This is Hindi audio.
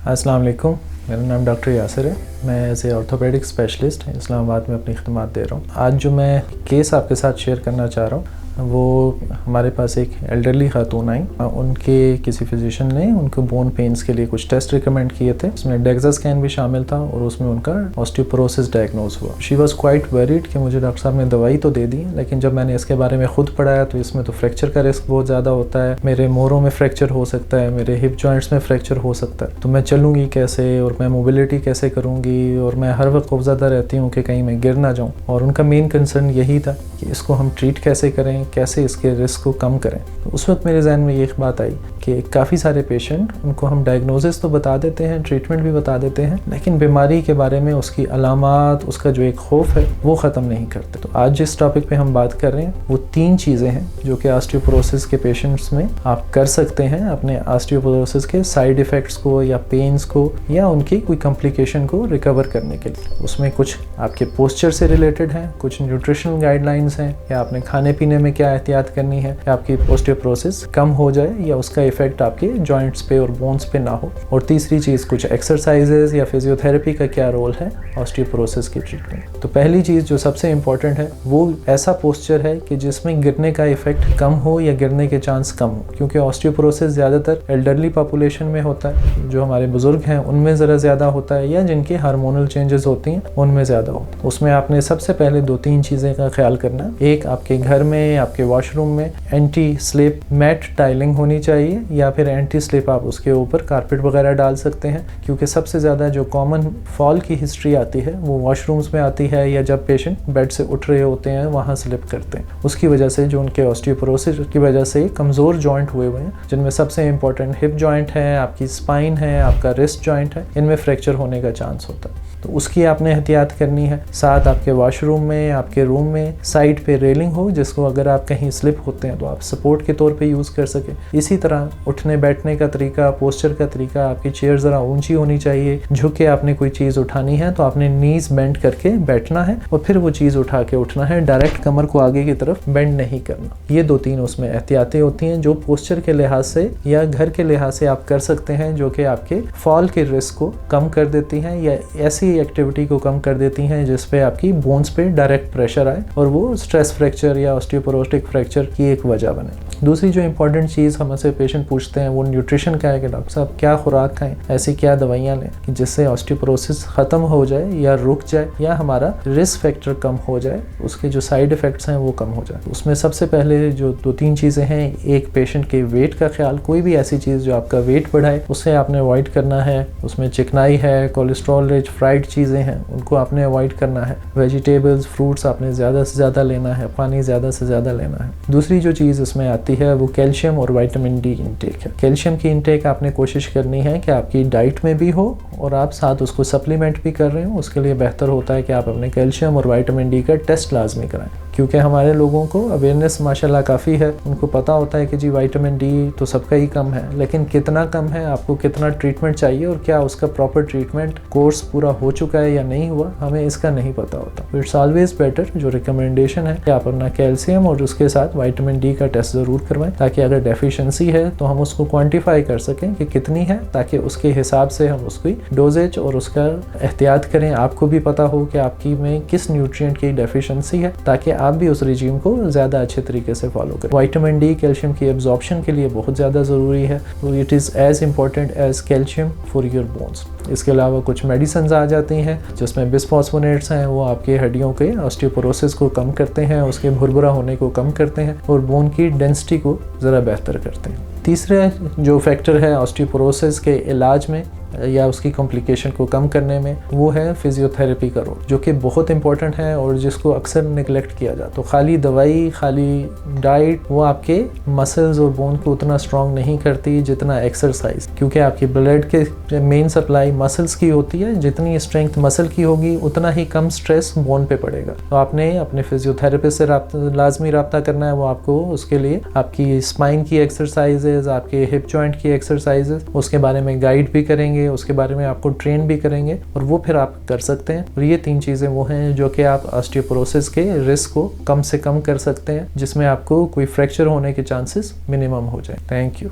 अस्सलाम वालेकुम, मेरा नाम डॉक्टर यासिर है। मैं as a orthopaedic specialist Islamabad में अपनी खिदमत दे रहा हूँ। आज जो मैं केस आपके साथ शेयर करना चाह रहा हूँ वो हमारे पास एक एल्डरली खातून आई। उनके किसी फिजिशियन ने उनको बोन पेन्स के लिए कुछ टेस्ट रिकमेंड किए थे। उसमें डेक्सा स्कैन भी शामिल था और उसमें उनका ऑस्टियोपोरोसिस डायग्नोज हुआ। शी वॉज क्वाइट वरीड कि मुझे डॉक्टर साहब ने दवाई तो दे दी, लेकिन जब मैंने इसके बारे में खुद पढ़ाया तो इसमें तो फ्रैक्चर का रिस्क बहुत ज़्यादा होता है। मेरे मोरों में फ्रैक्चर हो सकता है, मेरे हिप जॉइंट्स में फ्रैक्चर हो सकता है, तो मैं चलूँगी कैसे और मैं मोबिलिटी कैसे करूँगी, और मैं हर वक्त खौफज़दा रहती हूँ कि कहीं मैं गिर ना जाऊँ। और उनका मेन कंसर्न यही था कि इसको हम ट्रीट कैसे करें, कैसे इसके रिस्क को कम करें। तो उस वक्त मेरे जहन में ये एक बात आई कि काफ़ी सारे पेशेंट, उनको हम डायग्नोसिस तो बता देते हैं, ट्रीटमेंट भी बता देते हैं, लेकिन बीमारी के बारे में उसकी अलामात, उसका जो एक खौफ है वो ख़त्म नहीं करते। तो आज जिस टॉपिक पे हम बात कर रहे हैं वो 3 चीज़ें हैं जो कि ऑस्टियोपोरोसिस के पेशेंट्स में आप कर सकते हैं अपने ऑस्टियोपोरोसिस के साइड इफ़ेक्ट्स को या पेन्स को या उनकी कोई कॉम्प्लिकेशन को रिकवर करने के लिए। उसमें कुछ आपके पोस्चर से रिलेटेड हैं, कुछ न्यूट्रिशनल गाइडलाइंस हैं, या आपने खाने पीने में क्या एहतियात करनी है कि आपकी ऑस्टियोपोरोसिस कम हो जाए या उसका इफेक्ट आपके जॉइंट्स पे और बोन्स पे ना हो। और तीसरी चीज़, कुछ एक्सरसाइजेज या फिजियोथेरेपी का क्या रोल है ऑस्टियोपोरोसिस की ट्रीटमेंट। तो पहली चीज़ जो सबसे इम्पॉर्टेंट है वो ऐसा पोस्चर है कि जिसमें गिरने का इफेक्ट कम हो या गिरने के चांस कम हो, क्योंकि ऑस्टियोपोरोसिस ज़्यादातर एल्डरली पॉपुलेशन में होता है, जो हमारे बुजुर्ग हैं उनमें ज़रा ज़्यादा होता है, या जिनकी हार्मोनल चेंजेस होती हैं उनमें ज़्यादा होता है। उसमें आपने सबसे पहले 2-3 चीज़ें का ख्याल करना। एक, आपके घर में, आपके वॉशरूम में एंटी स्लिप मैट टाइलिंग होनी चाहिए, या फिर एंटी स्लिप आप उसके ऊपर कारपेट वगैरह डाल सकते हैं, क्योंकि सबसे ज़्यादा जो कॉमन फॉल की हिस्ट्री आती है वो वॉशरूम्स में आती है, या जब पेशेंट बेड से उठ रहे होते हैं वहाँ स्लिप करते हैं। उसकी वजह से जो उनके ऑस्टियोपोरोसिस की वजह से कमज़ोर जॉइंट हुए हुए हैं, जिनमें सबसे इंपॉर्टेंट हिप जॉइंट है, आपकी स्पाइन है, आपका रिस्ट जॉइंट है, इनमें फ्रैक्चर होने का चांस होता है। तो उसकी आपने एहतियात करनी है। साथ आपके वॉशरूम में, आपके रूम में साइड पे रेलिंग हो, जिसको अगर आप कहीं स्लिप होते हैं तो आप सपोर्ट के तौर पे यूज़ कर सकें। इसी तरह उठने बैठने का तरीका, पोस्चर का तरीका, आपकी चेयर ज़रा ऊंची होनी चाहिए। झुक के आपने कोई चीज़ उठानी है तो आपने नीज बेंड करके बैठना है और फिर वो चीज़ उठा के उठना है, डायरेक्ट कमर को आगे की तरफ बेंड नहीं करना। ये 2-3 उसमें एहतियातें होती हैं जो पोस्चर के लिहाज से या घर के लिहाज से आप कर सकते हैं, जो कि आपके फॉल के रिस्क को कम कर देती हैं या ऐसी एक्टिविटी को कम कर देती हैं जिसपे आपकी बोन्स पे डायरेक्ट प्रेशर आए और वो स्ट्रेस फ्रैक्चर या ऑस्टियोपोरोटिक फ्रैक्चर की एक वजह बने। दूसरी जो इंपॉर्टेंट चीज़ हमसे पेशेंट पूछते हैं वो न्यूट्रिशन का है कि डॉक्टर साहब क्या खुराक खाएं, ऐसी क्या दवाइयाँ लें कि जिससे ऑस्टियोपोरोसिस ख़त्म हो जाए या रुक जाए या हमारा रिस्क फैक्टर कम हो जाए, उसके जो साइड इफ़ेक्ट्स हैं वो कम हो जाए। उसमें सबसे पहले जो 2-3 चीज़ें हैं, एक पेशेंट के वेट का ख्याल। कोई भी ऐसी चीज़ जो आपका वेट बढ़ाए उसे आपने अवॉइड करना है। उसमें चिकनाई है, कोलेस्ट्रॉल रिच फ्राइड चीज़ें हैं, उनको आपने अवॉइड करना है। वेजिटेबल्स, फ्रूट्स आपने ज़्यादा से ज़्यादा लेना है, पानी ज़्यादा से ज़्यादा लेना है। दूसरी जो चीज़ इसमें आती है वो कैल्शियम और विटामिन डी इंटेक है। कैल्शियम की इंटेक आपने कोशिश करनी है कि आपकी डाइट में भी हो और आप साथ उसको सप्लीमेंट भी कर रहे हो। उसके लिए बेहतर होता है कि आप अपने कैल्शियम और विटामिन डी का टेस्ट लाजमी कराएं, क्योंकि हमारे लोगों को अवेयरनेस माशाल्लाह काफ़ी है। उनको पता होता है कि जी विटामिन डी तो सबका ही कम है, लेकिन कितना कम है, आपको कितना ट्रीटमेंट चाहिए और क्या उसका प्रॉपर ट्रीटमेंट कोर्स पूरा हो चुका है या नहीं हुआ, हमें इसका नहीं पता होता। इट्स ऑलवेज बेटर, जो रिकमेंडेशन है कि आप अपना कैल्शियम और उसके साथ विटामिन डी का टेस्ट ज़रूर करवाएं, ताकि अगर डेफिशिएंसी है तो हम उसको क्वान्टिफाई कर सकें कि कितनी है, ताकि उसके हिसाब से हम उसकी डोजेज और उसका एहतियात करें। आपको भी पता हो कि आपकी में किस न्यूट्रिएंट की डेफिशिएंसी है, ताकि आप भी उस रिजीम को ज़्यादा अच्छे तरीके से फॉलो करें। विटामिन डी कैल्शियम की एब्जॉर्प्शन के लिए बहुत ज़्यादा ज़रूरी है, तो it is as important as calcium for your bones. इसके अलावा कुछ मेडिसिन आ जाती हैं जिसमें बिस्फॉस्फोनेट्स हैं, वो आपके हड्डियों के ऑस्टियोपोरोसिस को कम करते हैं, उसके भुरभुरा होने को कम करते हैं और बोन की डेंसिटी को ज़रा बेहतर करते हैं। तीसरा जो फैक्टर है ऑस्टियोपोरोसिस के इलाज में या उसकी कॉम्प्लिकेशन को कम करने में, वो है फिजियोथेरेपी का रोल, जो कि बहुत इंपॉर्टेंट है और जिसको अक्सर निगलेक्ट किया जाता है। तो खाली दवाई, खाली डाइट वो आपके मसल्स और बोन को उतना स्ट्रॉन्ग नहीं करती जितना एक्सरसाइज, क्योंकि आपकी ब्लड के मेन सप्लाई मसल्स की होती है। जितनी स्ट्रेंथ मसल की होगी उतना ही कम स्ट्रेस बोन पे पड़ेगा। तो आपने अपने फिजियोथेरेपिस्ट से लाजमी रब्ता करना है। वो आपको उसके लिए आपकी स्पाइन की एक्सरसाइजेज, आपके हिप जॉइंट की एक्सरसाइजेज, उसके बारे में गाइड भी करेंगे, उसके बारे में आपको ट्रेन भी करेंगे और वो फिर आप कर सकते हैं। और ये 3 चीज़ें वो हैं जो कि आप ऑस्टियोपोरोसिस के रिस्क को कम से कम कर सकते हैं, जिसमें आपको कोई फ्रैक्चर होने के चांसेस मिनिमम हो जाए। Thank you.